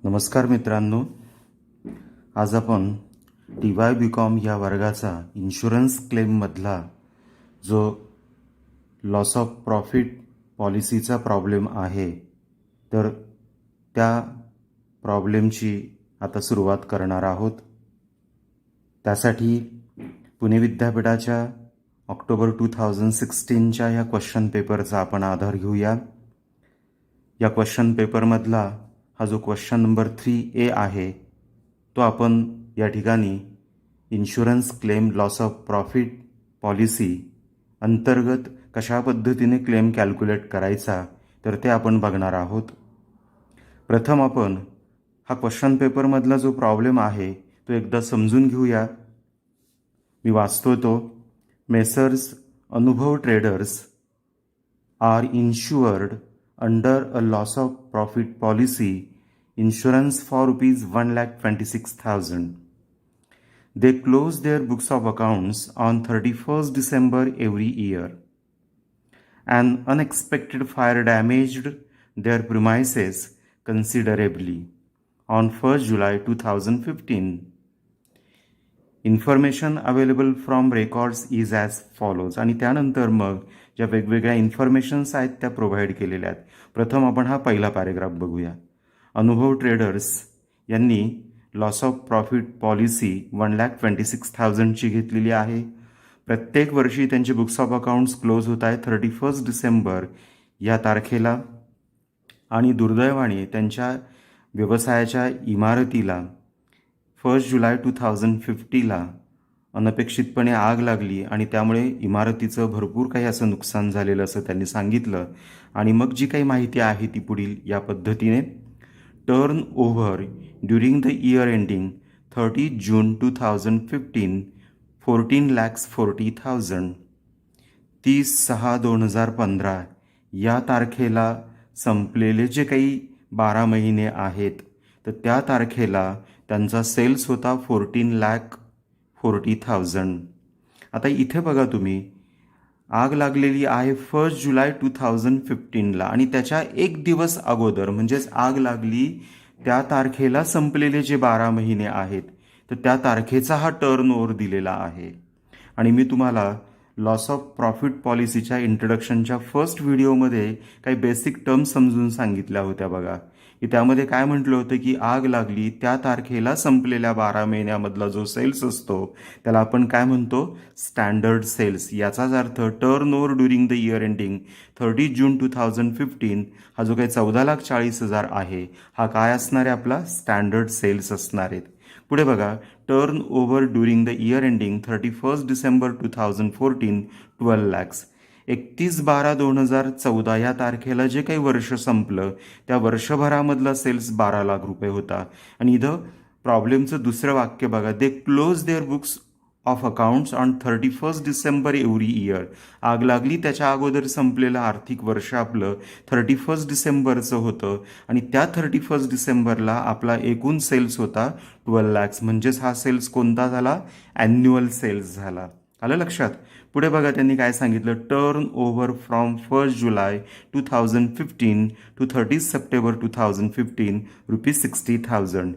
नमस्कार मित्रांनो, आज आपण DY.BCom या वर्गाचा इन्शुरन्स क्लेममधला जो लॉस ऑफ प्रॉफिट पॉलिसीचा प्रॉब्लेम आहे तर त्या प्रॉब्लेमची आता सुरुवात करणार आहोत। त्यासाठी पुणे विद्यापीठाच्या ऑक्टोबर 2016च्या या क्वेश्चन पेपरचा आपण आधार घेऊया। या क्वेश्चन पेपरमधला हा जो क्वेश्चन नंबर 3A आहे तो आपण या ठिकाणी insurance claim loss of profit policy अंतर्गत कशा पद्धतीने क्लेम कॅल्क्युलेट करायचा तर ते आपण बघणार आहोत। प्रथम आपण हा क्वेश्चन पेपरमधला जो प्रॉब्लेम आहे तो एकदा समजून घेऊया। मी वाचतो तो। Messrs Anubhav traders are insured under a loss of profit policy insurance for rupees 1,26,000. They close their books of accounts on 31st December every year. An unexpected fire damaged their premises considerably on 1st July 2015. Information available from records is as follows. आणि त्यानंतर मग ज्या वेगवेगळ्या informations आहेत त्या provide केलेल्या आहेत। प्रथम आपण हा पहिला पॅरेग्राफ बघूया। अनुभव ट्रेडर्स यांनी लॉस ऑफ प्रॉफिट पॉलिसी 1,26,000ची घेतलेली आहे। प्रत्येक वर्षी त्यांचे बुक्स ऑफ अकाउंट्स क्लोज होत आहे 31 डिसेंबर या तारखेला आणि दुर्दैवाने त्यांच्या व्यवसायाच्या इमारतीला 1 जुलै 2050ला अनपेक्षितपणे आग लागली आणि त्यामुळे इमारतीचं भरपूर काही असं नुकसान झालेलं असं त्यांनी सांगितलं। आणि मग जी काही माहिती आहे ती पुढील या पद्धतीने। Turn over during the year ending 30 June 2015 14,40,000। 30/6/2015 या तारखेला संपलेले जे काही 12 महिने आहेत तर त्या तारखेला त्यांचा सेल्स होता 14,40,000। आता इथे बघा तुम्ही, आग लागलेली आहे 1 जुलै 2015ला आणि त्याच्या एक दिवस अगोदर म्हणजेच आग लागली त्या तारखेला संपलेले जे 12 महिने आहेत तर त्या तारखेचा हा टर्न ओव्हर दिलेला आहे। आणि मी तुम्हाला लॉस ऑफ प्रॉफिट पॉलिसीच्या इंट्रोडक्शनच्या फर्स्ट व्हिडिओमध्ये काही बेसिक टर्म्स समजून सांगितल्या होत्या बघा, की त्यामध्ये काय म्हटलं होतं की आग लागली त्या तारखेला संपलेल्या 12 महिन्यामधला जो सेल्स असतो त्याला आपण काय म्हणतो, स्टँडर्ड सेल्स। याचाच अर्थ turnover during the year ending 30 June 2015 हा जो काही 14,40,000 आहे हा काय असणार आहे, आपला स्टँडर्ड सेल्स असणार आहेत। पुढे बघा, turnover during the year ending 31 December 2014 12 lakhs। 31/12/2014 या तारखेला जे काही वर्ष संपलं त्या वर्षभरामधला सेल्स 12 लाख रुपये होता। आणि इथं प्रॉब्लेमचं दुसरं वाक्य बघा, they close their books of accounts on 31 December every year. आग लागली त्याच्या अगोदर संपलेलं आर्थिक वर्ष आपलं 31 डिसेंबरचं होतं आणि त्या 31 डिसेंबरला आपला एकूण सेल्स होता 12 lakhs। म्हणजेच हा सेल्स कोणता झाला, ॲन्युअल सेल्स झाला। आलं लक्षात। पुढे बघा त्यांनी काय सांगितलं, turnover from 1 July 2015 to 30 September 2015 ₹60,000।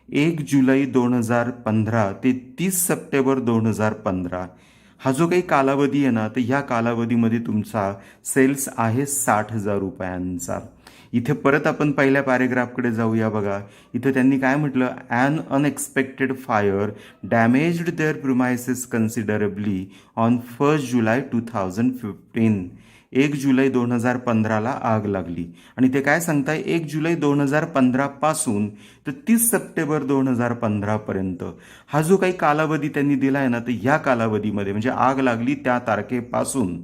1 जुलै 2015 ते 30 सप्टेंबर 2015 हा जो काही कालावधी आहे ना तर ह्या कालावधीमध्ये तुमचा सेल्स आहे 60,000 रुपयांचा। इथे परत आपण पहिल्या पॅरेग्राफकडे जाऊया बघा। इथे त्यांनी काय म्हटलं, an unexpected fire damaged their premises considerably on 1 जुलै 2015। 1 जुलै 2015ला आग लागली आणि ते काय सांगताय, 1 जुलै 2015 पासून तर 30 सप्टेंबर 2015 पर्यंत हा जो काही कालावधी त्यांनी दिला आहे ना तर ह्या कालावधीमध्ये म्हणजे आग लागली त्या तारखेपासून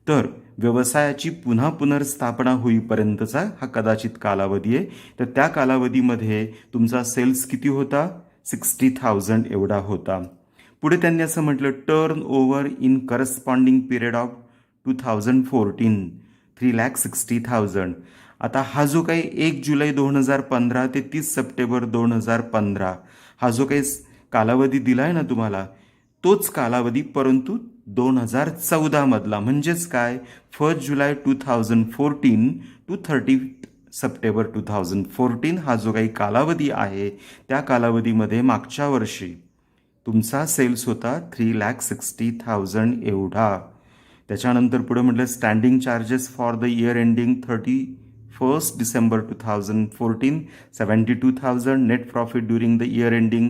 तर व्यवसायाची पुन्हा पुनर्स्थापना होईपर्यंतचा हा कदाचित कालावधी आहे। तर त्या कालावधीमध्ये तुमचा सेल्स किती होता, 60,000 एवढा होता। पुढे त्यांनी असं म्हटलं, turn over in corresponding period of 2014 3,60,000। आता हा जो काही 1 जुलै 2015 ते 30 सप्टेंबर 2015 हा जो काही कालावधी दिला आहे ना तुम्हाला तोच कालावधी परंतु 2014 मधला, म्हणजेच काय 1 जुलै 2014 टू 30 सप्टेंबर 2014 हा जो काही कालावधी आहे त्या कालावधीमध्ये मागच्या वर्षी तुमचा सेल्स होता 3,60,000 एवढा. त्याच्यानंतर पुढे म्हटलं standing charges for the year ending 31 December 2014 72,000. Net profit during the year ending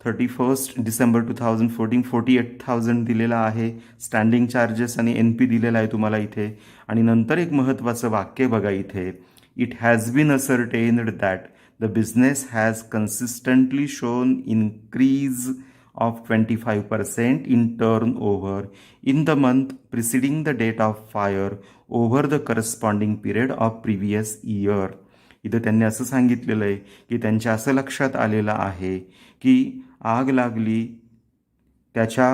31 December 2014 48,000 दिलेला आहे. स्टँडिंग चार्जेस आणि NP दिलेला आहे तुम्हाला इथे. आणि नंतर एक महत्त्वाचं वाक्य बघा इथे, it has been ascertained that the business has consistently shown increase of 25% in turnover in the month preceding the date of fire over the corresponding period of previous year. इथं त्यांनी असं सांगितलेलं आहे की त्यांच्या असं लक्षात आलेलं आहे की आग लागली त्याच्या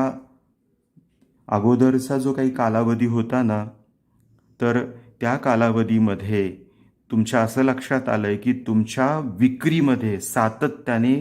अगोदरचा जो काही कालावधी होता ना, तर त्या कालावधीमध्ये तुमच्या असं लक्षात आलं आहे की तुमच्या विक्रीमध्ये सातत्याने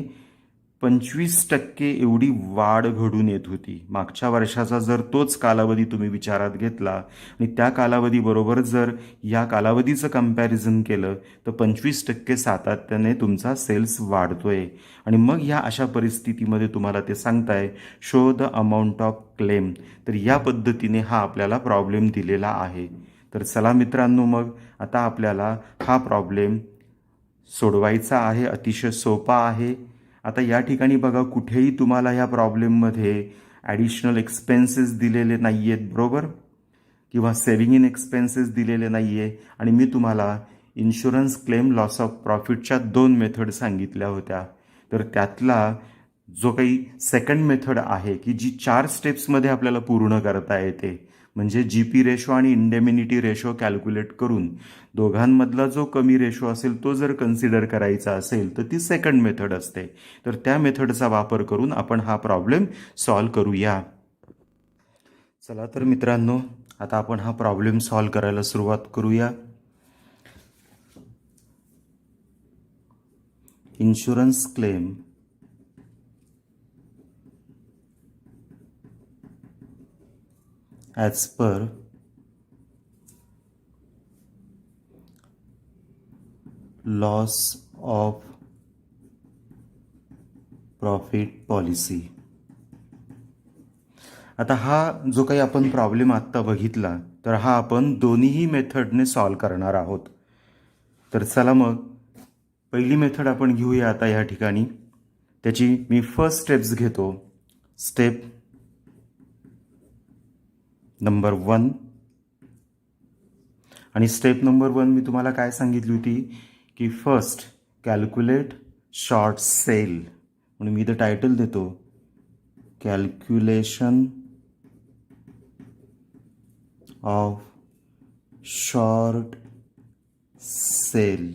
25% एवढी वाढ घडून येत होती. मागच्या वर्षाचा जर तोच कालावधी तुम्ही विचारात घेतला आणि त्या कालावधीबरोबर जर या कालावधीचं कम्पॅरिझन केलं तर 25% सातत्याने तुमचा सेल्स वाढतोय. आणि मग ह्या अशा परिस्थितीमध्ये तुम्हाला ते सांगताय show the amount of claim. तर या पद्धतीने हा आपल्याला प्रॉब्लेम दिलेला आहे. तर चला मित्रांनो, मग आता आपल्याला हा प्रॉब्लेम सोडवायचा आहे. अतिशय सोपा आहे. आता या ठिकाणी बघा, कुठेही तुम्हाला ह्या प्रॉब्लेममध्ये ॲडिशनल एक्सपेन्सेस दिलेले नाही आहेत, बरोबर, किंवा सेव्हिंग इन एक्सपेन्सेस दिलेले नाही आहे. आणि मी तुम्हाला इन्शुरन्स क्लेम लॉस ऑफ प्रॉफिटच्या 2 मेथड सांगितल्या होत्या. तर त्यातला जो काही सेकंड मेथड आहे की जी 4 स्टेप्समध्ये आपल्याला पूर्ण करता येते, म्हणजे GP रेशो आणि इंडेमिनिटी रेशो कॅल्क्युलेट करून दोघांमधला जो कमी रेशो असेल तो जर कन्सिडर करायचा असेल तर ती सेकंड मेथड असते. तर त्या मेथडचा वापर करून आपण हा प्रॉब्लेम सॉल्व करूया. चला तर मित्रांनो, आता आपण हा प्रॉब्लेम सॉल्व करायला सुरुवात करूया. Insurance claim as per loss of profit policy. आता हा जो काही आपण प्रॉब्लेम आत्ता बघितला तर हा आपण दोन्हीही मेथडने सॉल्व करणार आहोत. तर चला मग पहिली मेथड आपण घेऊया आता या ठिकाणी. त्याची मी फर्स्ट स्टेप्स घेतो. Step number 1. आणि स्टेप नंबर 1 मी तुम्हाला काय सांगितली होती की फर्स्ट कॅल्क्युलेट शॉर्ट सेल. म्हणून मी इथं टायटल देतो calculation of short sale.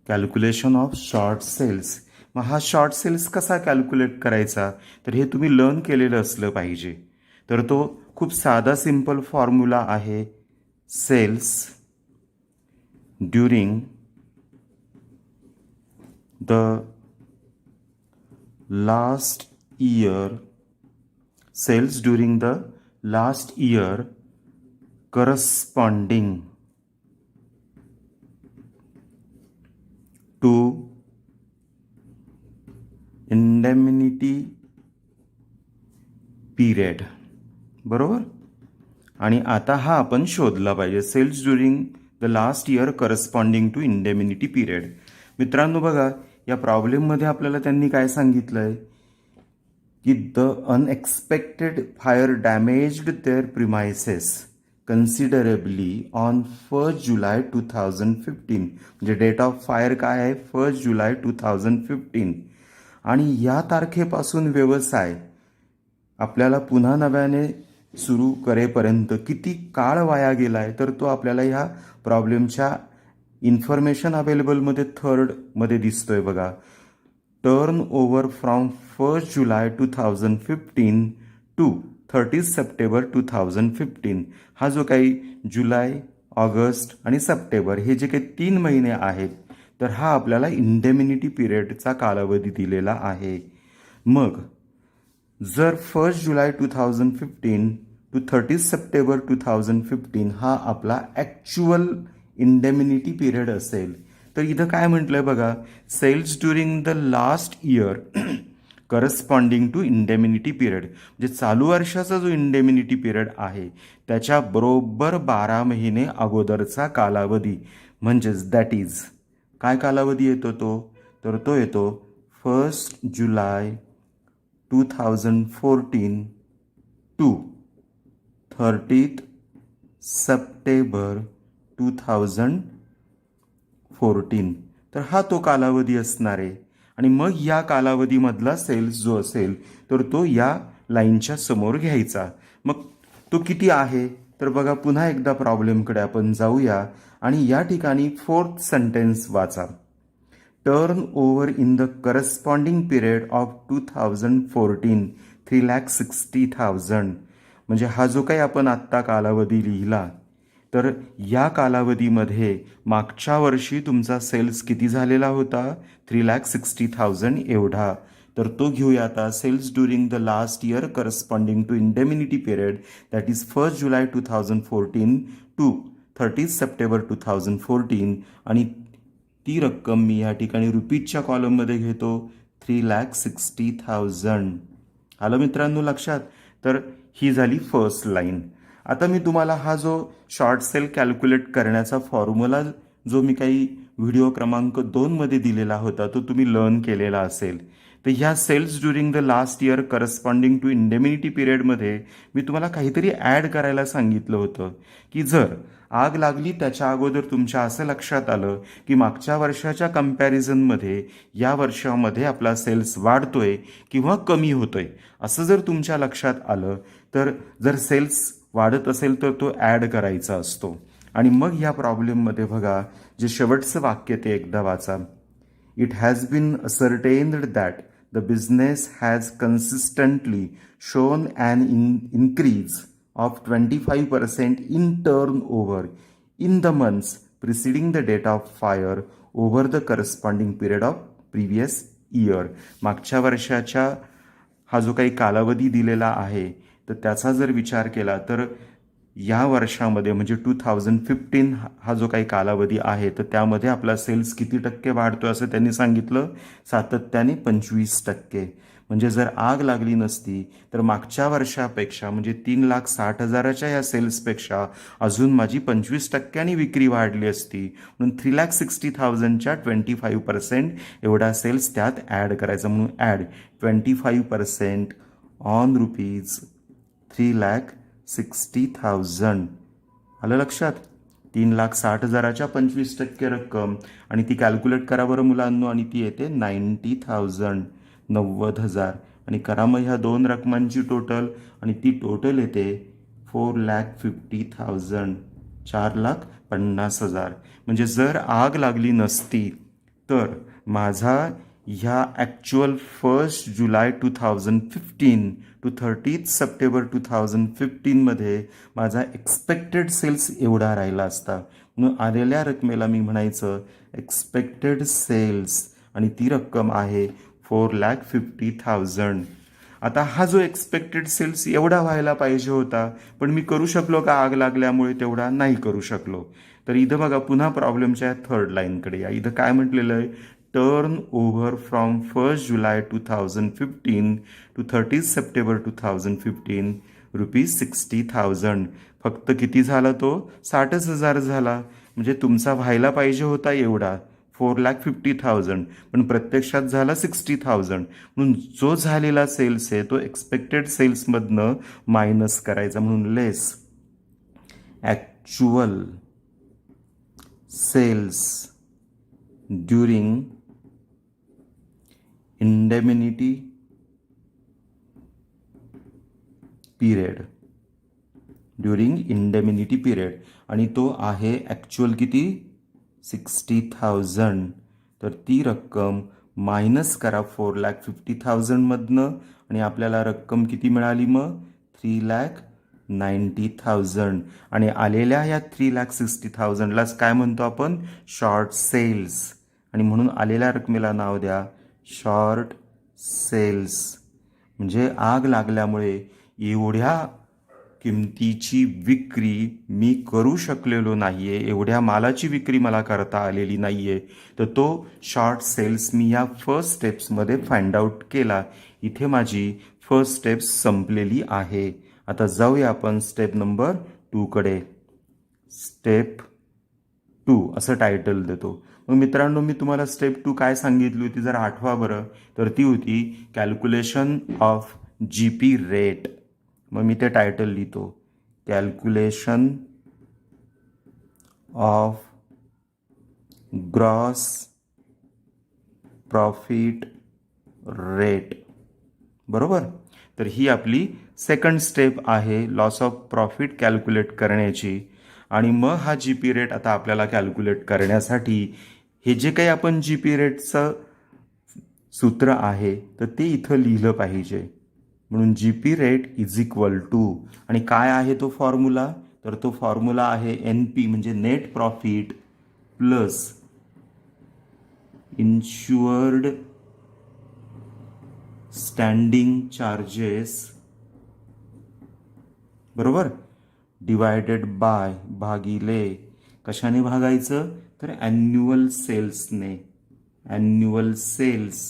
Calculation of short sales. मग हा शॉर्ट सेल्स कसा कॅल्क्युलेट करायचा तर हे तुम्ही लर्न केलेलं असलं पाहिजे. तर तो खूप साधा सिंपल फॉर्म्युला आहे. Sales during the last year, sales during the last year corresponding to indemnity period, बरोबर. आणि आता हा आपण शोधला पाहिजे, sales during the last year corresponding to indemnity period. मित्रांनो बघा, या प्रॉब्लेममध्ये आपल्याला त्यांनी काय सांगितलं आहे की the unexpected fire damaged their premises considerably on 1 जुलै 2015. म्हणजे डेट ऑफ फायर काय आहे 1 जुलै 2015. आणि या तारखेपासून व्यवसाय आपल्याला पुन्हा नव्याने सुरू करेपर्यंत किती काळ वाया गेला आहे तर तो आपल्याला ह्या प्रॉब्लेमच्या इन्फॉर्मेशन अवेलेबलमध्ये थर्डमध्ये दिसतोय बघा. Turnover from 1 July 2015 to 30 September 2015. हा जो काही जुलै, ऑगस्ट आणि सप्टेंबर हे जे काही 3 महिने आहेत तर हा आपल्याला इंडेमिनिटी पिरियडचा कालावधी दिलेला आहे. मग जर 1 जुलै 2015 टू 30 सप्टेंबर 2015 हा आपला ॲक्च्युअल इंडेमिनिटी पिरियड असेल तर इथं काय म्हटलंय बघा, sales during the last year corresponding to indemnity period, म्हणजे चालू वर्षाचा जो इंडेमिनिटी पिरियड आहे त्याच्या बरोबर 12 महिने अगोदरचा कालावधी, म्हणजेच दॅट इज काय कालावधी येतो तो, तर तो येतो 1 जुलै 2014 टू 30 सप्टेंबर 2014. तर हा तो कालावधी असणार आहे. आणि मग या कालावधीमधला सेल्स जो असेल तर तो या लाईनच्या समोर घ्यायचा. मग तो किती आहे, तर बघा पुन्हा एकदा प्रॉब्लेमकडे आपण जाऊया आणि या ठिकाणी 4th सेंटेन्स वाचा. Turn over in the corresponding period of 2014 3,60,000. म्हणजे हा जो काही आपण आत्ता कालावधी लिहिला तर या कालावधीमध्ये मागच्या वर्षी तुमचा सेल्स किती झालेला होता, 3,60,000 एवढा. तर तो घेऊया आता. Sales during the last year corresponding to indemnity period that is 1 July 2014 to 30 September 2014. आणि ती रक्कम मी या ठिकाणी रुपीजच्या कॉलममध्ये घेतो, 3,60,000. आलं मित्रांनो लक्षात. तर ही झाली फर्स्ट लाईन. आता मी तुम्हाला हा जो शॉर्ट सेल कॅल्क्युलेट करण्याचा फॉर्म्युला जो मी काही व्हिडिओ क्रमांक 2 मध्ये दिलेला होता तो तुम्ही लर्न केलेला असेल. तर ह्या sales during the last year corresponding to indemnity पिरियडमध्ये मी तुम्हाला काहीतरी ॲड करायला सांगितलं होतं की जर आग लागली त्याच्या अगोदर तुमच्या असं लक्षात आलं की मागच्या वर्षाच्या कम्पॅरिझनमध्ये या वर्षामध्ये आपला सेल्स वाढतोय किंवा कमी होतोय असं जर तुमच्या लक्षात आलं तर जर सेल्स वाढत असेल तर तो ॲड करायचा असतो. आणि मग ह्या प्रॉब्लेममध्ये बघा जे शेवटचं वाक्य ते एकदा वाचा. It has been ascertained that the business has consistently shown an increase of 25% in turnover in the months preceding the date of fire over the corresponding period of previous year. मागच्या वर्षाच्या हा जो काही कालावधी दिलेला आहे तर त्याचा जर विचार केला तर या वर्षामध्ये म्हणजे 2015 हा जो काही कालावधी आहे तर त्यामध्ये आपला सेल्स किती टक्के वाढतो असं त्यांनी सांगितलं, सातत्याने 25%. म्हणजे जर आग लागली नसती तर मागच्या वर्षापेक्षा म्हणजे 3,60,000च्या या सेल्सपेक्षा अजून माझी 25% विक्री वाढली असती. म्हणून 3,60,000च्या 25% एवढा सेल्स त्यात ॲड करायचा. म्हणून ॲड 25% ऑन रुपीज 3,60,000. आलं लक्षात. 3,60,000च्या 25% रक्कम आणि ती कॅल्क्युलेट करा बरं मुलांनो आणि ती येते 90,000, 90,000. आणि करा मग ह्या दोन रकमांची टोटल आणि ती टोटल येते 4,50,000, 4,50,000. म्हणजे जर आग लागली नसती तर माझा ह्या ॲक्च्युअल 1 जुलै 2015 टू 30 सप्टेंबर 2015मध्ये माझा एक्सपेक्टेड सेल्स एवढा राहिला असता. म्हणून आलेल्या रकमेला मी म्हणायचं एक्सपेक्टेड सेल्स आणि ती रक्कम आहे 4,50,000. आता हा जो एक्सपेक्टेड सेल्स एवढा व्हायला पाहिजे होता पण मी करू शकलो का आग लागल्यामुळे तेवढा नाही करू शकलो. तर इथं बघा पुन्हा प्रॉब्लेमच्या थर्ड लाईनकडे या. इथं काय म्हटलेलं आहे, turnover from 1 July 2015 to 30 September 2015 ₹60,000. फक्त किती झाला तो, 60,000 झाला. म्हणजे तुमचा व्हायला पाहिजे होता एवढा 4,50,000 पण प्रत्यक्षात झाला 60,000. म्हणून जो झालेला सेल्स आहे तो एक्सपेक्टेड सेल्समधनं मायनस करायचा. म्हणून less actual sales during indemnity period, during indemnity period. आणि तो आहे ॲक्च्युअल किती, 60,000. तर ती रक्कम मायनस करा 4,50,000 मधनं आणि आपल्याला रक्कम किती मिळाली मग, 3,90,000. आणि आलेल्या या 3,60,000लाच काय म्हणतो आपण, शॉर्ट सेल्स. आणि म्हणून आलेल्या रकमेला नाव द्या शॉर्ट सेल्स. म्हणजे आग लागल्यामुळे एवढ्या किमतीची विक्री मी करू शकलेलो नाही आहे, एवढ्या मालाची विक्री मला करता आलेली नाही आहे, तर तो शॉर्ट सेल्स मी या फर्स्ट स्टेप्समध्ये फाइंड आउट केला. इथे माझी फर्स्ट स्टेप संपलेली आहे. आता जाऊया आपण स्टेप नंबर 2कडे. स्टेप 2 असं टायटल देतो. मग मित्रांनो, मी तुम्हाला स्टेप 2 काय सांगितली होती जर आठवा बरं, तर ती होती कॅल्क्युलेशन ऑफ GP रेट. मग मी ते टायटल लिहितो, calculation of gross profit rate. बरोबर. तर ही आपली सेकंड स्टेप आहे लॉस ऑफ प्रॉफिट कॅल्क्युलेट करण्याची. आणि मग हा GP रेट आता आपल्याला कॅल्क्युलेट करण्यासाठी हे जे काही आपण GP रेटचं सूत्र आहे तर ते इथं लिहिलं पाहिजे. म्हणून GP rate is equal to, आणि काय आहे तो फॉर्म्युला, तर तो फॉर्म्युला आहे NP म्हणजे net profit plus insured standing charges, बरोबर, डिवायडेड बाय, भागिले, कशाने भागायचं, तर ॲन्युअल सेल्सने. ॲन्युअल सेल्स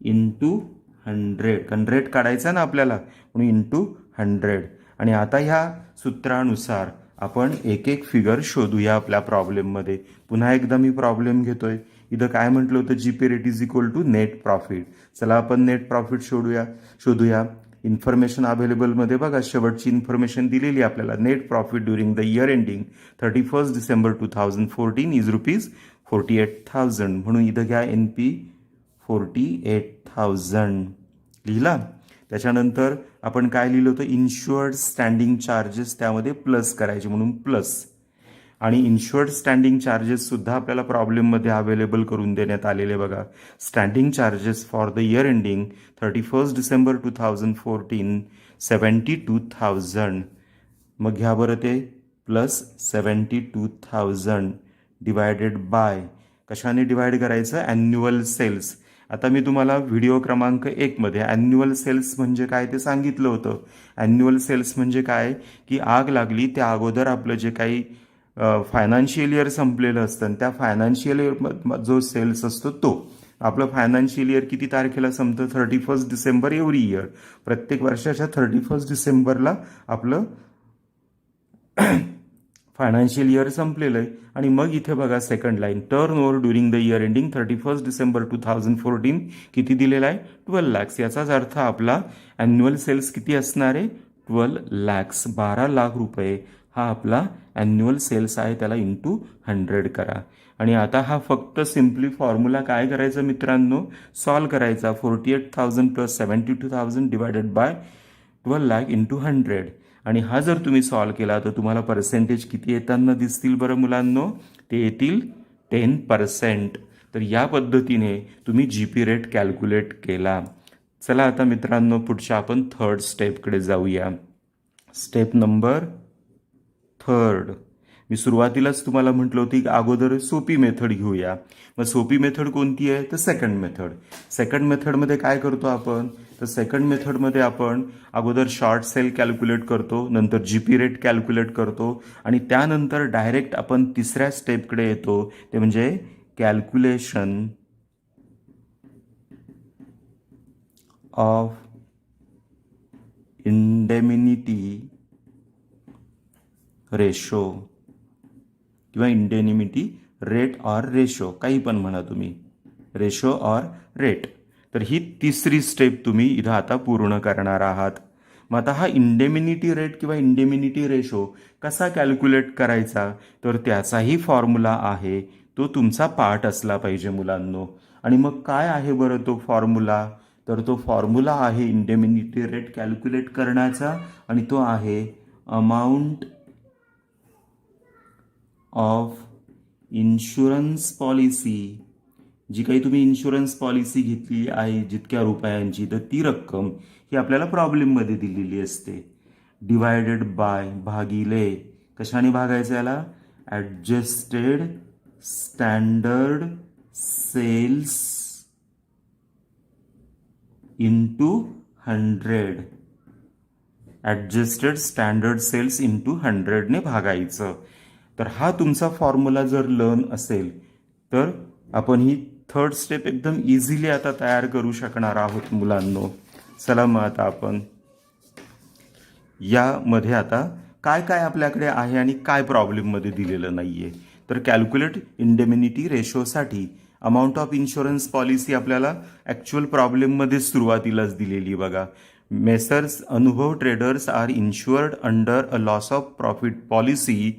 इंटू 100 काढायचा ना आपल्याला, म्हणून इंटू 100. आणि आता ह्या सूत्रानुसार आपण एक एक फिगर शोधूया आपल्या प्रॉब्लेममध्ये. पुन्हा एकदा मी प्रॉब्लेम घेतोय. इथं काय म्हटलं होतं, GP rate is equal to net profit. चला आपण नेट प्रॉफिट शोधूया. इन्फॉर्मेशन अवेलेबलमध्ये बघा, शेवटची इन्फॉर्मेशन दिलेली आपल्याला. Net profit during the year ending 31 December 2014 is ₹48,000. म्हणून इथं घ्या NP 48,000 लिहिला. त्याच्यानंतर आपण काय लिहिलं होतं, इन्शुअर्ड स्टँडिंग चार्जेस त्यामध्ये प्लस करायचे म्हणून प्लस. आणि इन्शुअर्ड स्टँडिंग चार्जेस सुद्धा आपल्याला प्रॉब्लेममध्ये अवेलेबल करून देण्यात आलेले बघा. Standing charges for the year ending 31 December 2014 72,000. मग घ्या बरं ते प्लस 72,000 डिवायडेड बाय, कशाने डिवाइड करायचं, ॲन्युअल सेल्स. आता मी तुम्हाला व्हिडिओ क्रमांक 1मध्ये ॲन्युअल सेल्स म्हणजे काय ते सांगितलं होतं. ॲन्युअल सेल्स म्हणजे काय, की आग लागली त्या अगोदर आपलं जे काही फायनान्शियल इयर संपलेलं असतं, त्या फायनान्शियल इयर जो सेल्स असतो तो. आपलं फायनान्शियल इयर किती तारखेला संपतं, 31 डिसेंबर एव्हरी इयर. प्रत्येक वर्षाच्या 31 डिसेंबरला आपलं फायनान्शियल इयर संपलेलं आहे. आणि मग इथे बघा second line, turn over during the year ending 31 December 2014 किती दिलेला आहे, 12 लाख. याचाच अर्थ आपला ॲन्युअल सेल्स किती असणार आहे, 12 लाख, 12 लाख रुपये हा आपला ॲन्युअल सेल्स आहे. त्याला इंटू 100 करा. आणि आता हा फक्त सिम्पली फॉर्म्युला काय करायचं मित्रांनो, सॉल्व करायचा. 48,000 plus 72,000 divided by 12 lakh into 100. आणि हा जर तुम्ही सॉल्व केला तर तुम्हाला पर्सेंटेज किती येताना दिसतील बरं मुलांनो, ते येतील 10%. तर या पद्धतीने तुम्ही GP रेट कॅल्क्युलेट केला. चला आता मित्रांनो पुढच्या आपण थर्ड स्टेपकडे जाऊया. Step number 3. मी सुरुवातीलाच तुम्हाला म्हटलं होतं की अगोदर सोपी मेथड घेऊया. मग सोपी मेथड कोणती आहे, तर सेकंड मेथड. सेकंड मेथडमध्ये काय करतो आपण, तर सेकंड मेथडमध्ये आपण अगोदर शॉर्ट सेल कॅल्क्युलेट करतो, नंतर GP रेट कॅल्क्युलेट करतो, आणि त्यानंतर डायरेक्ट आपण तिसऱ्या स्टेपकडे येतो, ते म्हणजे कॅल्क्युलेशन ऑफ इंडेमिनिटी रेशो किंवा इंडेमिनिटी रेट ऑर रेशो, काही पण म्हणा तुम्ही, रेशो ऑर रेट. तर ही तिसरी स्टेप तुम्ही इथं आता पूर्ण करणार आहात. मग आता हा इंडेमिनिटी रेट किंवा इंडेमिनिटी रेशो कसा कॅल्क्युलेट करायचा, तर त्याचाही फॉर्म्युला आहे. तो तुमचा पार्ट असला पाहिजे मुलांनो. आणि मग काय आहे बरं तो फॉर्म्युला, तर तो फॉर्म्युला आहे इंडेमिनिटी रेट कॅल्क्युलेट करण्याचा, आणि तो आहे अमाऊंट ऑफ इन्शुरन्स पॉलिसी. जी काही तुम्ही इन्शुरन्स पॉलिसी घेतली आहे जितक्या रुपयांची, तर ती रक्कम ही आपल्याला प्रॉब्लेममध्ये दिलेली असते. डिवायडेड बाय, भागिले, कशाने भागायचं याला, adjusted standard sales into 100. Adjusted standard sales into 100ने भागायचं. तर हा तुमचा फॉर्म्युला जर लर्न असेल तर आपण ही थर्ड स्टेप एकदम इझिली आता तयार करू शकणार आहोत मुलांनो. चला मग आता आपण यामध्ये आता काय काय आपल्याकडे आहे आणि काय प्रॉब्लेममध्ये दिलेलं नाही आहे. तर कॅल्क्युलेट इंडेमिनिटी रेशोसाठी अमाऊंट ऑफ इन्शुरन्स पॉलिसी आपल्याला ॲक्च्युअल प्रॉब्लेममध्ये सुरुवातीलाच दिलेली बघा. Messrs Anubhav traders are insured under a loss of profit policy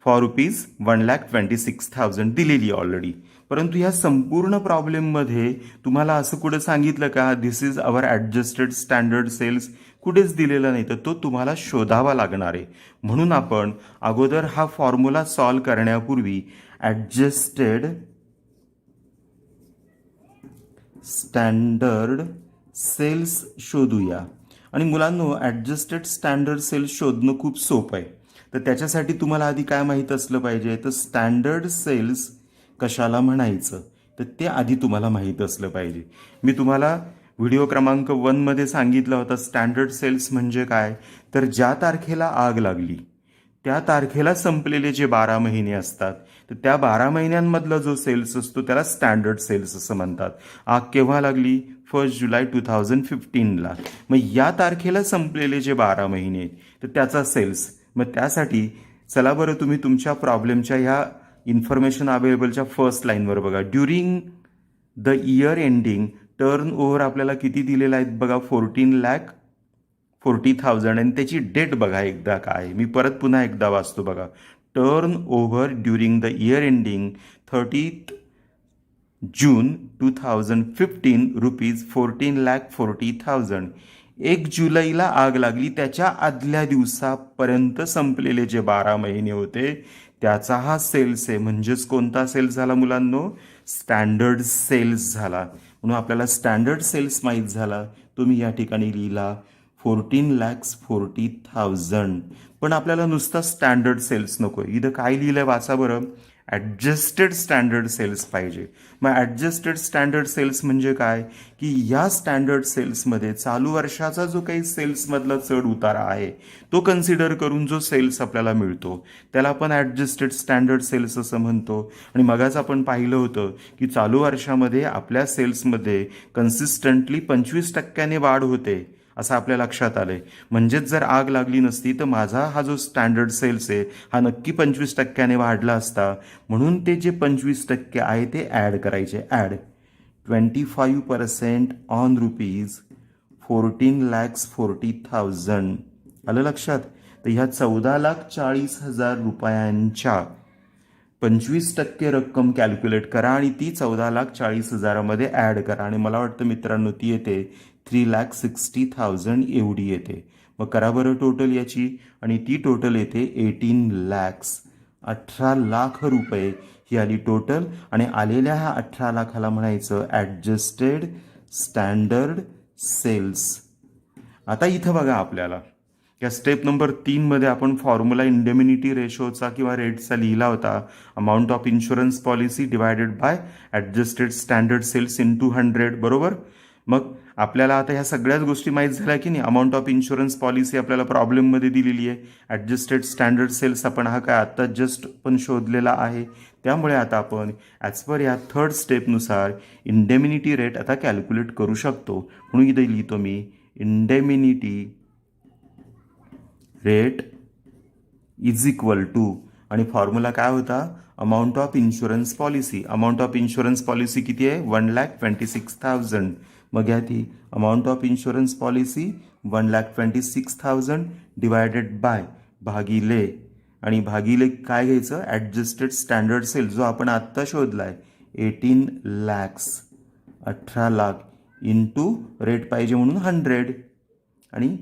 for ₹1,26,000 दिलेली ऑलरेडी. परंतु ह्या संपूर्ण प्रॉब्लेममध्ये तुम्हाला असं कुठं सांगितलं का this is our adjusted standard sales? कुठेच दिलेलं नाही. तर तो तुम्हाला शोधावा लागणार आहे. म्हणून आपण अगोदर हा फॉर्म्युला सॉल्व करण्यापूर्वी ॲडजस्टेड स्टँडर्ड सेल्स शोधूया. आणि मुलांनो ॲडजस्टेड स्टँडर्ड सेल्स शोधणं खूप सोपं आहे. तर त्याच्यासाठी तुम्हाला आधी काय माहीत असलं पाहिजे, तर स्टँडर्ड सेल्स कशाला म्हणायचं तर ते आधी तुम्हाला माहीत असलं पाहिजे. मी तुम्हाला व्हिडिओ क्रमांक 1मध्ये सांगितलं होतं स्टँडर्ड सेल्स म्हणजे काय, तर ज्या तारखेला आग लागली त्या तारखेला संपलेले जे 12 महिने असतात तर त्या 12 महिन्यांमधला जो सेल्स असतो त्याला स्टँडर्ड सेल्स असं म्हणतात. आग केव्हा लागली? 1 जुलै 2015ला. मग या तारखेला संपलेले जे 12 महिने तर त्याचा सेल्स. मग त्यासाठी चला बरं तुम्ही तुमच्या प्रॉब्लेमच्या ह्या इन्फॉर्मेशन अवेलेबलच्या फर्स्ट लाईनवर बघा. During the year ending turn over आपल्याला किती दिलेला आहेत बघा, 14,40,000 आणि त्याची डेट बघा एकदा काय. मी परत पुन्हा एकदा वाचतो बघा. Turnover during the year ending 30 June 2015 ₹14,40,000. 1 जुलैला आग लागली त्याच्या आदल्या दिवसापर्यंत संपलेले जे 12 महिने होते त्याचा हा सेल्स आहे. म्हणजेच कोणता सेल्स झाला मुलांनो? स्टँडर्ड सेल्स झाला. म्हणून आपल्याला स्टँडर्ड सेल्स माहीत झाला. तुम्ही या ठिकाणी लिहिला 14,40,000. पण आपल्याला नुसता स्टँडर्ड सेल्स नको. इथं काय लिहिलंय वाचा बरं. ॲडजस्टेड स्टँडर्ड सेल्स पाहिजे. मग ॲडजस्टेड स्टँडर्ड सेल्स म्हणजे काय की या स्टँडर्ड सेल्समध्ये चालू वर्षाचा जो काही सेल्समधला चढ उतारा आहे तो कन्सिडर करून जो सेल्स आपल्याला मिळतो त्याला आपण ॲडजस्टेड स्टँडर्ड सेल्स असं म्हणतो. आणि मगाच आपण पाहिलं होतं की चालू वर्षामध्ये आपल्या सेल्समध्ये कन्सिस्टंटली 25% वाढ होते असं आपल्या लक्षात आलंय. म्हणजेच जर आग लागली नसती तर माझा हा जो स्टँडर्ड सेल्स आहे हा नक्की 25%ने वाढला असता. म्हणून ते जे 25% आहे ते ॲड करायचे. Add 25% on ₹14,40,000. आलं लक्षात? तर ह्या 14,40,000 रुपयांच्या 25% रक्कम कॅल्क्युलेट करा आणि ती 14,40,000मध्ये ॲड करा. आणि मला वाटतं मित्रांनो ती येते 3,60,000 एवढी येते. मग करा बरं टोटल याची. आणि ती टोटल येते 18 lakhs. 18 लाख रुपये ही आली टोटल. आणि आलेल्या ह्या 18 लाखाला म्हणायचं ॲडजस्टेड स्टँडर्ड सेल्स. आता इथं बघा आपल्याला या स्टेप नंबर 3मध्ये आपण फॉर्म्युला इंडेमिनिटी रेशोचा किंवा रेटचा लिहिला होता. Amount of insurance policy divided by adjusted standard sales into 100 बरोबर. मग आपल्याला आता ह्या सगळ्याच गोष्टी माहीत झाल्या की नाही. अमाऊंट ऑफ इन्शुरन्स पॉलिसी आपल्याला प्रॉब्लेममध्ये दिलेली आहे. ॲडजस्टेड स्टँडर्ड सेल्स आपण हा काय आत्ता जस्ट पण शोधलेला आहे. त्यामुळे आता आपण ॲज पर या थर्ड स्टेपनुसार इंडेमिनिटी रेट आता कॅल्क्युलेट करू शकतो. म्हणून इथे लिहितो मी indemnity rate is equal to आणि फॉर्म्युला काय होता amount of insurance policy. Amount of insurance policy किती आहे 1,26,000. मग घ्या ती amount of insurance policy 1,26,000 divided by भागिले आणि भागिले काय घ्यायचं ॲडजस्टेड स्टँडर्ड सेल जो आपण आत्ता शोधला आहे 18 lakhs. 18 लाख इंटू रेट पाहिजे म्हणून 100 आणि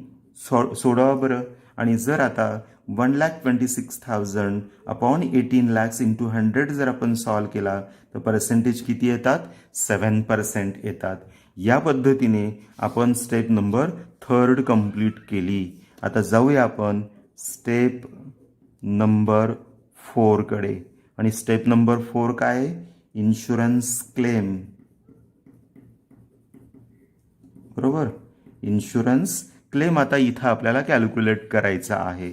सोडावा बरं. आणि जर आता 1,26,000 अपॉन 18 lakhs इंटू 100 जर आपण सॉल्व केला तर पर्सेंटेज किती येतात 7% येतात. या पद्धतीने आपण स्टेप नंबर 3 कंप्लीट केली. आता जाऊया आपण स्टेप नंबर 4कडे. आणि स्टेप नंबर 4 काय आहे इन्शुरन्स क्लेम बरोबर. इन्शुरन्स क्लेम आता इथं आपल्याला कॅल्क्युलेट करायचा आहे.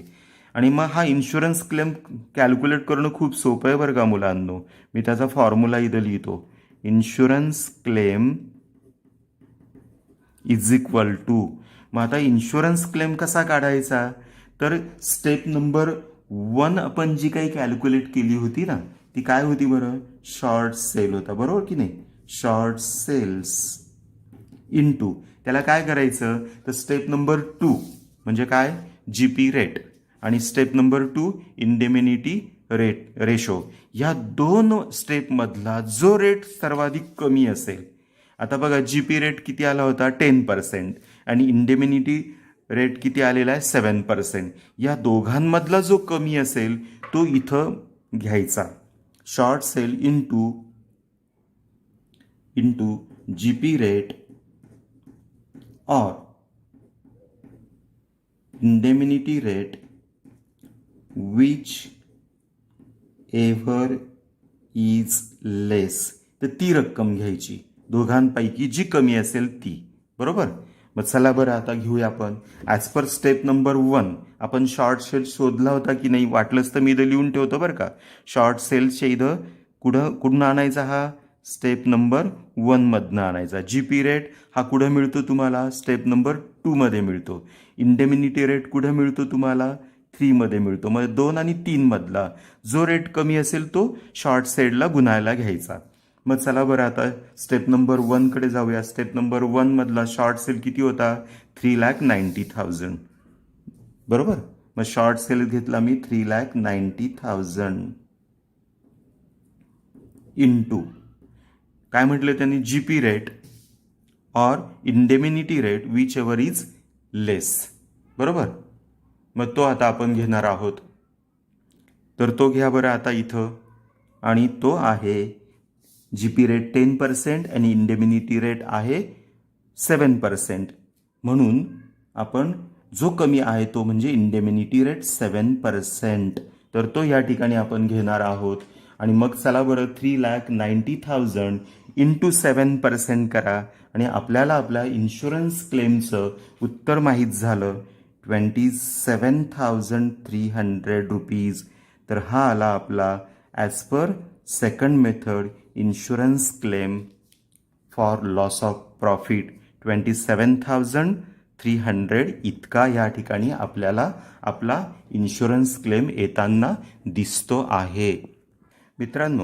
आणि मग हा इन्शुरन्स क्लेम कॅल्क्युलेट करणं खूप सोपं आहे बरं का मुलांनो. मी त्याचा फॉर्म्युला इथं लिहितो. Insurance claim is equal to, मग आता इन्शुरन्स क्लेम कसा काढायचा, तर स्टेप नंबर 1 आपण जी काही कॅल्क्युलेट केली होती ना, ती काय होती बरं, शॉर्ट सेल होता, बरोबर की नाही. शॉर्ट सेल्स इनटू त्याला काय करायचं, तर स्टेप नंबर 2 म्हणजे काय, जीपी रेट, आणि स्टेप नंबर 2 इंडेमिनिटी रेशो. या दोन स्टेपमधला जो रेट सर्वाधिक कमी असेल, आता बघा जीपी रेट किती आला होता, 10%, आणि इंडेमिनिटी रेट किती आलेला आहे, 7%. या दोघांमधला जो कमी असेल तो इथं घ्यायचा. Short sale into GP rate or indemnity rate whichever is less. तर ती रक्कम घ्यायची, दोघांपैकी जी कमी असेल ती, बरोबर. मग चला बरं आता घेऊया आपण. ॲज पर स्टेप नंबर 1 आपण शॉर्ट सेल शोधला होता की नाही, वाटलंच तर मी इथं लिहून ठेवतो बरं का. शॉर्ट सेलच्या इथं कुठून आणायचा, हा स्टेप नंबर 1 मधनं आणायचा. जीपी रेट हा कुठं मिळतो तुम्हाला, स्टेप नंबर 2 मध्ये मिळतो. इंडेमिनिटी रेट कुठं मिळतो तुम्हाला, 3 मध्ये मिळतो. मग 2 आणि 3 मधला जो रेट कमी असेल तो शॉर्ट सेलला गुणायला घ्यायचा. मग चला बरं आता स्टेप नंबर 1 कडे जाऊया. स्टेप नंबर 1 मधला शॉर्ट सेल किती होता, 3,90,000, बरोबर. मग शॉर्ट सेल घेतला मी 3,90,000 इनटू काय म्हटलं त्यांनी, GP rate or indemnity rate whichever is less, बरोबर. मग तो आता आपण घेणार आहोत. तर तो घ्या बरं आता इथं, आणि तो आहे जीपी रेट 10% आणि इंडेमिनिटी रेट आहे 7%. म्हणून आपण जो कमी आहे तो म्हणजे इंडेमिनिटी रेट 7%, तर तो या ठिकाणी आपण घेणार आहोत. आणि मग चला बरं 3,90,000 इंटू 7% करा, आणि आपल्याला आपल्या इन्शुरन्स क्लेमचं उत्तर माहीत झालं, 27,300 रुपीज. तर हा आला आपला as per second method insurance claim for loss of profit. 27,300 इतका या ठिकाणी आपल्याला आपला इन्शुरन्स क्लेम येताना दिसतो आहे. मित्रांनो,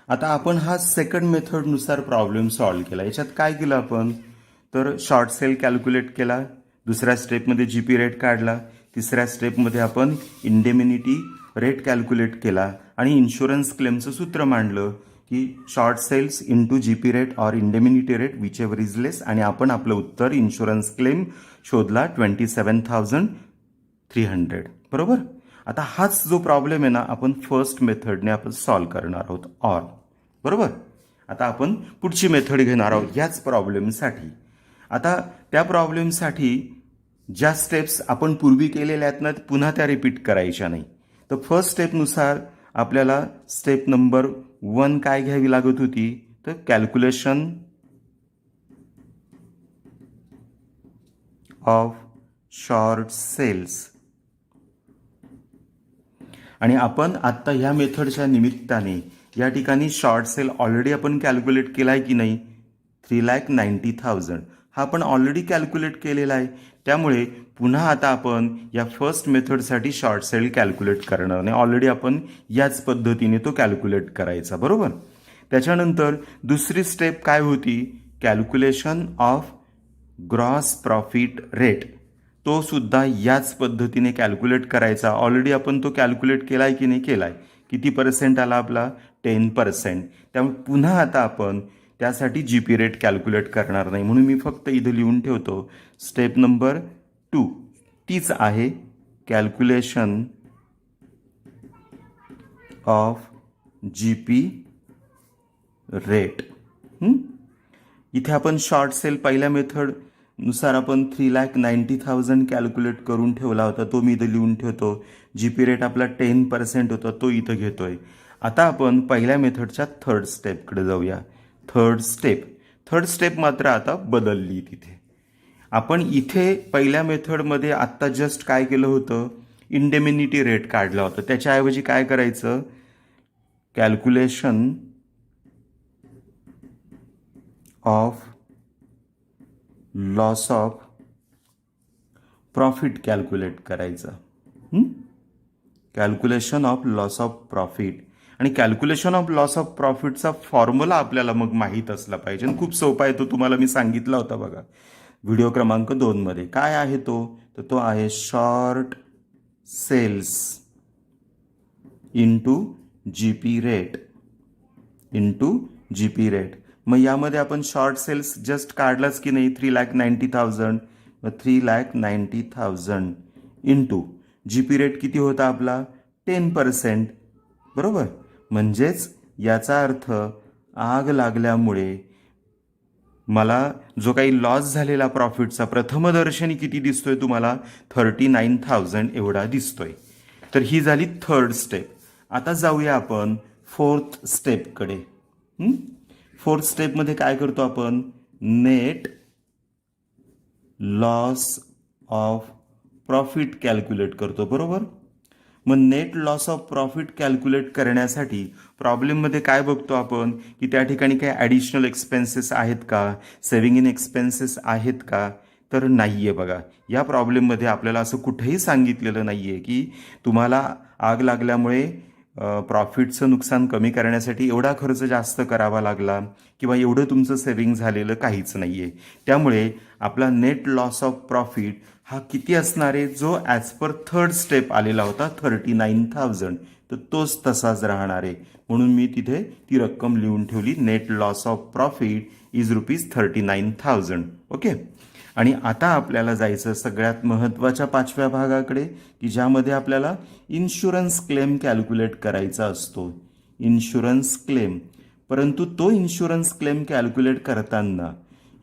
आता आपण हा सेकंड मेथडनुसार प्रॉब्लेम सॉल्व्ह केला. याच्यात काय केलं आपण, तर शॉर्ट सेल कॅल्क्युलेट केला, दुसऱ्या स्टेपमध्ये जीपी रेट काढला, तिसऱ्या स्टेपमध्ये आपण इंडेमिनिटी रेट कॅल्क्युलेट केला, आणि इन्शुरन्स क्लेमचं सूत्र मांडलं की short sales into GP rate or indemnity rate whichever is less, आणि आपण आपलं उत्तर इन्शुरन्स क्लेम शोधला 27,300, बरोबर. आता हाच जो प्रॉब्लेम आहे ना, आपण फर्स्ट मेथडने आपण सॉल्व्ह करणार आहोत, ऑर, बरोबर. आता आपण पुढची मेथड घेणार आहोत याच प्रॉब्लेमसाठी. आता त्या प्रॉब्लेमसाठी ज्या स्टेप्स आपण पूर्वी केलेल्या आहेत ना, पुन्हा त्या रिपीट करायच्या नाही. तर फर्स्ट स्टेपनुसार आपल्याला स्टेप नंबर 1 काय घ्यावी लागत होती, तर कॅल्क्युलेशन ऑफ शॉर्ट सेल्स. आणि आपण आत्ता ह्या मेथडच्या निमित्ताने या ठिकाणी शॉर्ट सेल ऑलरेडी आपण कॅल्क्युलेट केला आहे की नाही, 3,90,000 हा आपण ऑलरेडी कॅल्क्युलेट केलेला आहे. त्यामुळे पुन्हा आता आपण या फर्स्ट मेथडसाठी शॉर्ट सेल कॅल्क्युलेट करणार नाही, ऑलरेडी आपण याच पद्धतीने तो कॅल्क्युलेट करायचा, बरोबर. त्याच्यानंतर दुसरी स्टेप काय होती, calculation of gross profit rate. तो सुद्धा याच पद्धतीने कॅल्क्युलेट करायचा. ऑलरेडी आपण तो कॅल्क्युलेट केलाय की नाही केलाय, किती पर्सेंट आला आपला, 10%. त्यामुळे पुन्हा आता आपण त्यासाठी जीपी रेट कॅल्क्युलेट करणार नाही, म्हणून मी फक्त इथं लिहून ठेवतो स्टेप नंबर 2 तीच आहे, कॅल्क्युलेशन ऑफ जीपी रेट. इथे आपण शॉर्ट सेल पहिल्या मेथड नुसार आपण 3,90,000 कॅल्क्युलेट करून ठेवला होता, तो मी इथं लिहून ठेवतो. जीपी रेट आपला 10% होता, तो इथं घेतोय. आता आपण पहिल्या मेथडच्या थर्ड स्टेपकडे जाऊया. थर्ड स्टेप मात्र आता बदलली तिथे. आपण इथे पहिल्या मेथडमध्ये आत्ता जस्ट काय केलं होतं, इंडेमिनिटी रेट काढला होता. त्याच्याऐवजी काय करायचं, calculation of loss of profit calculate करायचं. Calculation of loss of profit. आणि कॅल्क्युलेशन ऑफ लॉस ऑफ प्रॉफिटचा फॉर्म्युला आपल्याला मग माहीत असला पाहिजे. आणि खूप सोपा आहे तो, तुम्हाला मी सांगितला होता बघा व्हिडिओ क्रमांक 2 मध्ये. काय आहे तो, तर तो आहे short sales into GP rate into GP rate. मग यामध्ये आपण शॉर्ट सेल्स जस्ट काढलाच की नाही, 3,90,000. मग 3,90,000 इंटू GP रेट किती होता आपला, 10%. बरोबर. म्हणजेच याचा अर्थ आग लागल्यामुळे मला जो काही लॉस झालेला प्रॉफिटचा प्रथमदर्शनी किती दिसतोय तुम्हाला, 39,000 एवढा दिसतोय. तर ही झाली थर्ड स्टेप. आता जाऊया आपण फोर्थ स्टेपकडे. फोर्थ स्टेपमध्ये काय करतो आपण, net loss of profit calculate करतो. बरोबर. मग net loss of profit calculate करण्यासाठी प्रॉब्लेममध्ये काय बघतो आपण, की त्या ठिकाणी काही ॲडिशनल एक्सपेन्सेस आहेत का, सेव्हिंग इन एक्सपेन्सेस आहेत का, तर नाही आहे बघा. या प्रॉब्लेममध्ये आपल्याला असं कुठेही सांगितलेलं नाही आहे की तुम्हाला आग लागल्यामुळे प्रॉफिटचं नुकसान कमी करण्यासाठी एवढा खर्च जास्त करावा लागला किंवा एवढं तुमचं सेव्हिंग झालेलं काहीच नाही आहे. त्यामुळे आपला नेट लॉस ऑफ प्रॉफिट हा किती असणार आहे, जो ॲज पर थर्ड स्टेप आलेला होता 39,000, तर तोच तसाच राहणार आहे. म्हणून मी तिथे ती रक्कम लिहून ठेवली, net loss of profit is ₹39,000. Okay. आणि आता आपल्याला जायचं सगळ्यात महत्त्वाच्या 5व्या भागाकडे, की ज्यामध्ये आपल्याला इन्शुरन्स क्लेम कॅल्क्युलेट करायचा असतो. Insurance claim. परंतु तो इन्शुरन्स क्लेम कॅल्क्युलेट करताना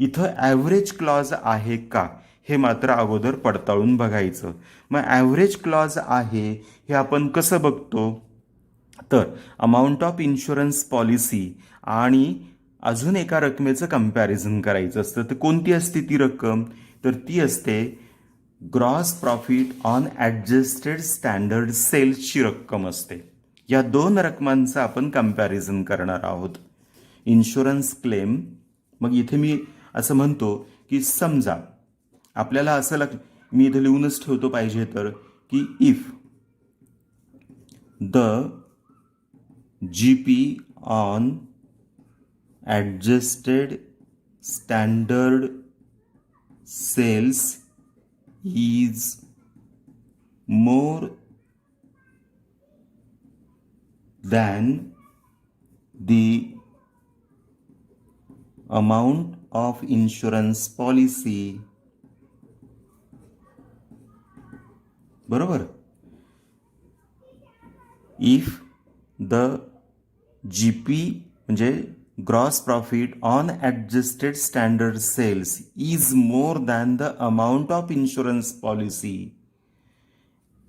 इथं ॲव्हरेज क्लॉज आहे का, हे मात्र अगोदर पडताळून बघायचं. मग ॲव्हरेज क्लॉज आहे हे आपण कसं बघतो, तर अमाऊंट ऑफ इन्शुरन्स पॉलिसी आणि अजून एका रकमेचं कम्पॅरिझन करायचं असतं. तर कोणती असते ती रक्कम, तर ती असते gross profit on adjusted standard सेल्सची रक्कम असते. या दोन रकमांचं आपण कम्पॅरिझन करणार आहोत. Insurance claim. मग इथे मी असं म्हणतो की समजा आपल्याला असं मी इथे लिहूनच ठेवतो पाहिजे तर, की if the GP on adjusted standard sales is more than the amount of insurance policy. बरोबर. if the GP म्हणजे gross profit on adjusted standard sales is more than the amount of insurance policy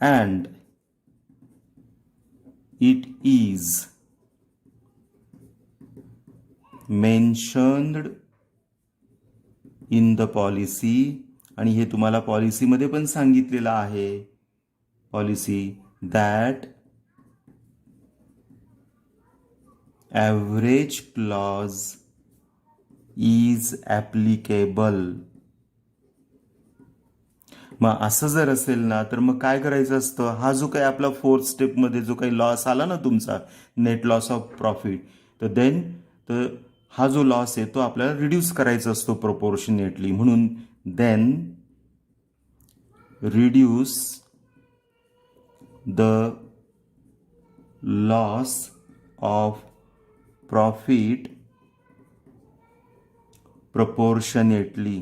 and it is mentioned in the policy. आणि हे तुम्हाला पॉलिसीमध्ये पण सांगितलेलं आहे, policy that average clause is applicable. मग असं जर असेल ना, तर मग काय करायचं असतं, हा जो काही आपला फोर्थ स्टेपमध्ये जो काही लॉस आला ना तुमचा, नेट लॉस ऑफ प्रॉफिट, तर हा जो लॉस आहे तो आपल्याला रिड्यूस करायचा असतो प्रोपोर्शनेटली. म्हणून then reduce the loss of profit proportionately.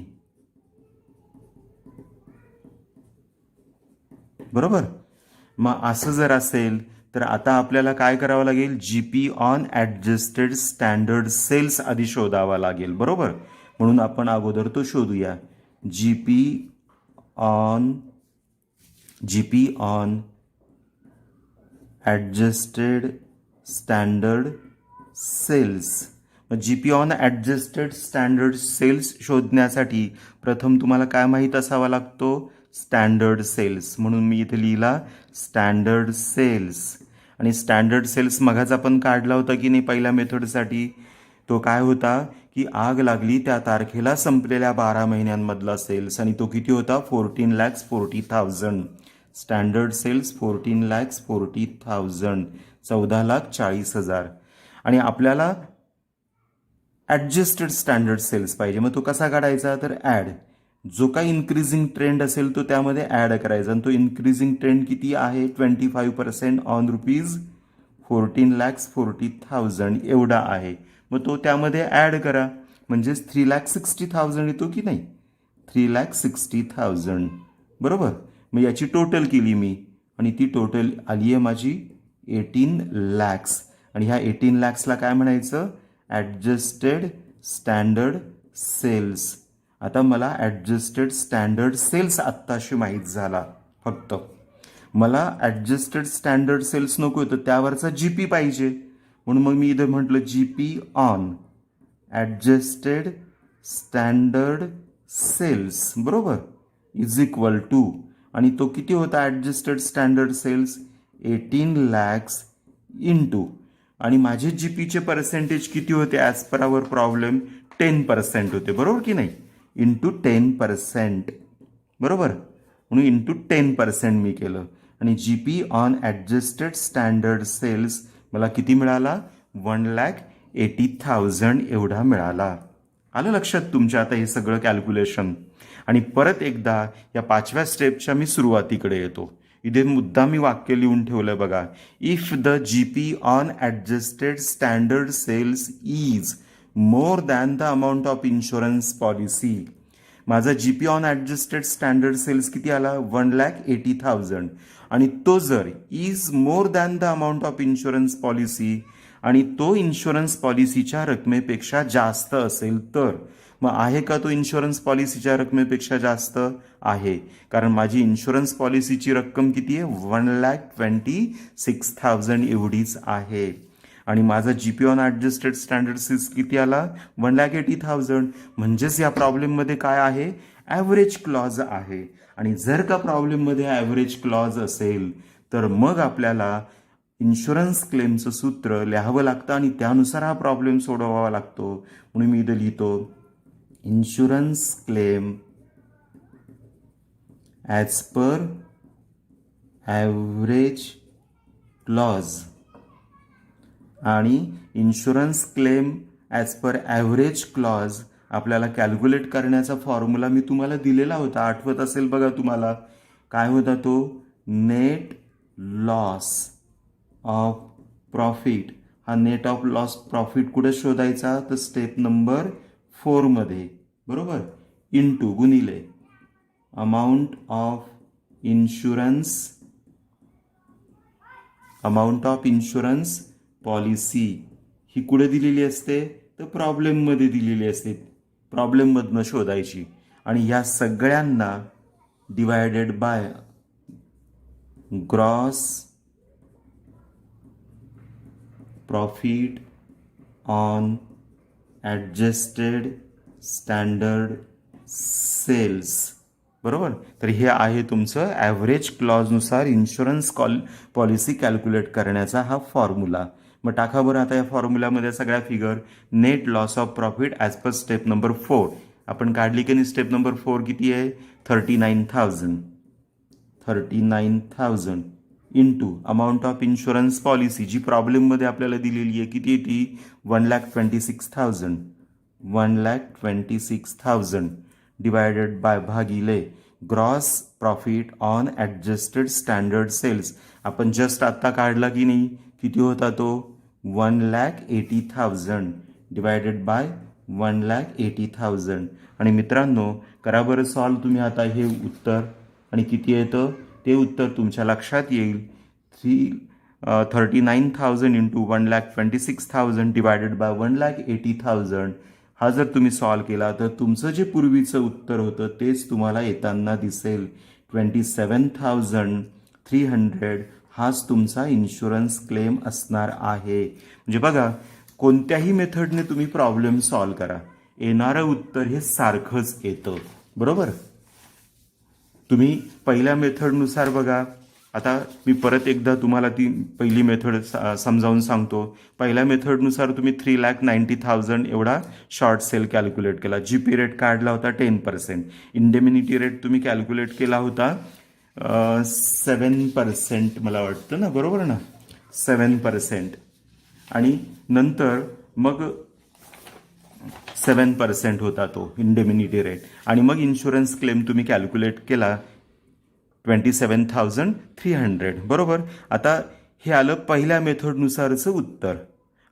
बरोबर. मग असं जर असेल तर आता आपल्याला काय करावं लागेल, GP on adjusted standard sales आधी शोधावा लागेल. बरोबर. म्हणून आपण अगोदर तो शोधूया. GP on adjusted standard sales GP on adjusted standard sales शोधण्यासाठी प्रथम तुम्हाला काय माहीत असावा लागतो? Standard sales. म्हणून मी इथे लिहिला स्टँडर्ड सेल्स. आणि स्टँडर्ड सेल्स मगाच आपण काढला होता की नाही पहिल्या मेथडसाठी? तो काय होता की आग लागली त्या तारखेला संपलेल्या 12 महिन्यांमधला सेल्स, आणि तो किती होता? 14,40,000. Standard sales 14,40,000, 14,40,000. आणि आपल्याला ॲडजस्टेड स्टँडर्ड सेल्स पाहिजे. मग तो कसा काढायचा? तर ॲड, जो काही इन्क्रीजिंग ट्रेंड असेल तो त्यामध्ये ॲड करायचा. आणि तो इन्क्रीजिंग ट्रेंड किती आहे? 25% ऑन रुपीज 14,40,000 एवढा आहे. मग तो त्यामध्ये ॲड करा, म्हणजेच 3,60,000 येतो की नाही? 3,60,000 बरोबर. मग याची टोटल केली मी, आणि ती टोटल आली आहे माझी 18 lakhs. आणि ह्या 18 lakhsला काय म्हणायचं? Adjusted standard sales. आता मला ॲडजस्टेड स्टँडर्ड सेल्स आत्ताशी माहीत झाला. फक्त मला ॲडजस्टेड स्टँडर्ड सेल्स नको आहे, तर त्यावरचा जीपी पाहिजे. म्हणून मग मी इथं म्हटलं GP on adjusted standard sales बरोबर इज इक्वल टू, आणि तो किती होता adjusted standard sales? 18 lakhs into, आणि माझे जीपीचे पर्सेंटेज किती होते ॲज पर आवर प्रॉब्लेम? 10% होते बरोबर की नाही? इंटू 10% बरोबर. म्हणून इंटू 10% मी केलं. आणि GP on adjusted standard sales मला किती मिळाला? 1,80,000 एवढा मिळाला. आलं लक्षात तुमच्या आता हे सगळं कॅल्क्युलेशन? आणि परत एकदा या 5व्या स्टेपच्या मी सुरुवातीकडे येतो. इथे मुद्दा मी वाक्य लिहून ठेवलं बघा. If the GP on adjusted standard sales is more than the amount of insurance policy. माझा GP on adjusted standard sales किती आला? 1,80,000. आणि तो जर is more than the amount of insurance policy, आणि तो इन्शुरन्स पॉलिसीच्या रकमेपेक्षा जास्त असेल तर, मग आहे का तो इन्शुरन्स पॉलिसीच्या रकमेपेक्षा जास्त? आहे, कारण माझी इन्शुरन्स पॉलिसीची रक्कम किती आहे? 1,26,000 एवढीच आहे. आणि माझा GP on adjusted standard sales किती आला? 1,80,000. म्हणजेच या प्रॉब्लेममध्ये काय आहे? ॲव्हरेज क्लॉज आहे. आणि जर का प्रॉब्लेममध्ये ॲव्हरेज क्लॉज असेल तर मग आपल्याला इन्शुरन्स क्लेमचं सूत्र लिहावं लागतं, आणि त्यानुसार हा प्रॉब्लेम सोडवावा लागतो. म्हणून मी इथं लिहितो insurance claim as per average clause. आणि insurance claim as per average clause आपल्याला कॅल्क्युलेट करण्याचा फॉर्म्युला मी तुम्हाला दिलेला होता, आठवत असेल बघा तुम्हाला. काय होता तो? Net loss of profit. हा नेट ऑफ लॉस प्रॉफिट कुठे शोधायचा? तर स्टेप नंबर 4 मध्ये बरोबर. इंटू गुणिले अमाऊंट ऑफ इन्शुरन्स पॉलिसी. ही कुठे दिलेली असते? तर प्रॉब्लेममध्ये दिलेली असते. प्रॉब्लेममधनं शोधायची. आणि या सगळ्यांना divided by gross profit on adjusted standard sales बरोबर. तर हे आहे तुमचं ॲव्हरेज क्लॉजनुसार इन्शुरन्स पॉलिसी कॅल्क्युलेट करण्याचा हा फॉर्म्युला. मग टाका बरं आता या फॉर्म्युल्यामध्ये सगळ्या figure. Net loss of profit as per step number 4 आपण काढली की नाही? स्टेप नंबर 4 किती आहे? 39,000 into amount of insurance policy जी प्रॉब्लेममध्ये आपल्याला दिलेली आहे किती आहे ती? 1,26,000 डिवायडेड बाय भागिले gross profit on adjusted standard sales. आपण जस्ट आत्ता काढला की नाही? किती होता तो? 1,80,000 डिवायडेड बाय 1,80,000. आणि मित्रांनो करा बरं सॉल्व तुम्ही आता हे उत्तर, आणि किती येतं ते उत्तर तुमच्या लक्षात येईल. 39,000 इंटू 1,26,000 डिवायडेड बाय 1,80,000. हा जर तुम्ही सॉल्व केला तर तुमचं जे पूर्वीचं उत्तर होतं तेच तुम्हाला येताना दिसेल. 27,300 हाच तुमचा इन्शुरन्स क्लेम असणार आहे. म्हणजे बघा कोणत्याही मेथडने तुम्ही प्रॉब्लेम सॉल्व करा, येणारं उत्तर हे सारखंच येतं, बरोबर. तुम्ही पहिल्या मेथडनुसार बघा. आता मी परत एकदा तुम्हाला ती पहिली मेथड समजावून सांगतो. पहिल्या मेथडनुसार तुम्ही 3,90,000 एवढा शॉर्ट सेल कॅल्क्युलेट केला. GP रेट काढला होता 10%. इंडेमिनिटी रेट तुम्ही कॅल्क्युलेट केला होता 7% मला वाटतं ना, बरोबर ना, 7%. आणि नंतर मग 7% होता तो इंडेमिनिटी रेट. आणि मग इन्शुरन्स क्लेम तुम्ही कॅल्क्युलेट केला 27,300, बरोबर. आता हे आलं पहिल्या मेथडनुसारचं उत्तर.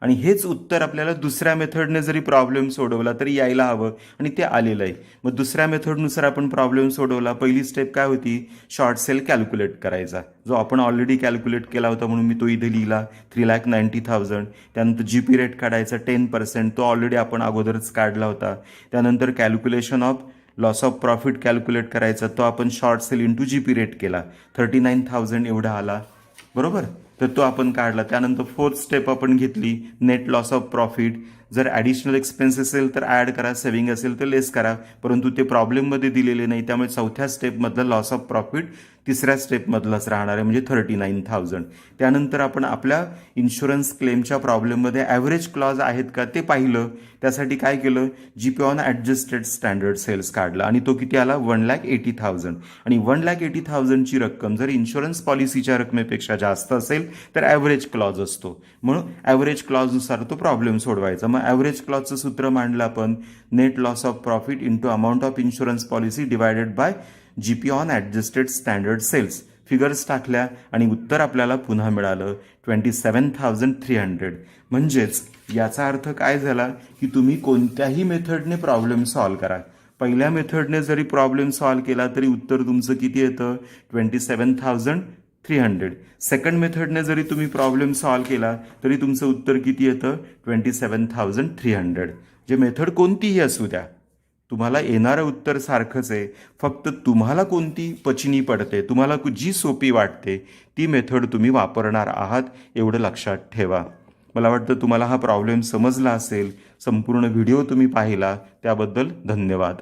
आणि हेच उत्तर आपल्याला दुसऱ्या मेथडने जरी प्रॉब्लेम सोडवला तरी यायला हवं, आणि ते आलेलं आहे. मग दुसऱ्या मेथडनुसार आपण प्रॉब्लेम सोडवला. पहिली स्टेप काय होती, शॉर्ट सेल कॅल्क्युलेट करायचा, जो आपण ऑलरेडी कॅल्क्युलेट केला होता म्हणून मी तो इथे लिहिला 3,90,000. त्यानंतर GP रेट काढायचा 10%, तो ऑलरेडी आपण अगोदरच काढला होता. त्यानंतर calculation of loss of profit calculate करायचा, तो आपण short sale into GP rate केला, 39,000 एवढा आला, बरोबर. तर तो आपण काढला. त्यानंतर फोर्थ स्टेप आपण घेतली, नेट लॉस ऑफ प्रॉफिट. जर ॲडिशनल एक्सपेन्स असेल तर ॲड करा, सेव्हिंग असेल तर लेस करा, परंतु ते प्रॉब्लेममध्ये दिलेले नाही, त्यामुळे चौथ्या स्टेपमधलं लॉस ऑफ प्रॉफिट तिसऱ्या स्टेपमधलाच राहणार आहे, म्हणजे 39,000. त्यानंतर आपण आपल्या इन्शुरन्स क्लेमच्या प्रॉब्लेममध्ये ॲव्हरेज क्लॉज आहेत का ते पाहिलं. त्यासाठी काय केलं, GP on adjusted standard sales काढला, आणि तो किती आला, 1,80,000. आणि 1,80,000ची रक्कम जर इन्शुरन्स पॉलिसीच्या रकमेपेक्षा जास्त असेल तर ॲव्हरेज क्लॉज असतो, म्हणून ॲव्हरेज क्लॉजनुसार तो प्रॉब्लेम सोडवायचा. मग ॲव्हरेज क्लॉजचं सूत्र मांडलं आपण, net loss of profit into amount of insurance policy divided by GP on adjusted standard sales. Figures टाकल्या आणि उत्तर आपल्याला पुन्हा मिळालं 27,300. म्हणजेच याचा अर्थ काय झाला की तुम्ही कोणत्याही मेथडने प्रॉब्लेम सॉल्व करा, पहिल्या मेथडने जरी प्रॉब्लेम सॉल्व केला तरी उत्तर तुमचं किती येतं, 27,300. सेकंड मेथडने जरी तुम्ही प्रॉब्लेम सॉल्व केला तरी तुमचं उत्तर किती येतं, 27,300. जे मेथड कोणतीही असू द्या, तुम्हाला येणारं उत्तर सारखंच आहे. फक्त तुम्हाला कोणती पचनी पडते, तुम्हाला जी सोपी वाटते ती मेथड तुम्ही वापरणार आहात, एवढं लक्षात ठेवा. मला वाटतं तुम्हाला हा प्रॉब्लेम समजला असेल. संपूर्ण व्हिडिओ तुम्ही पाहिला त्याबद्दल धन्यवाद.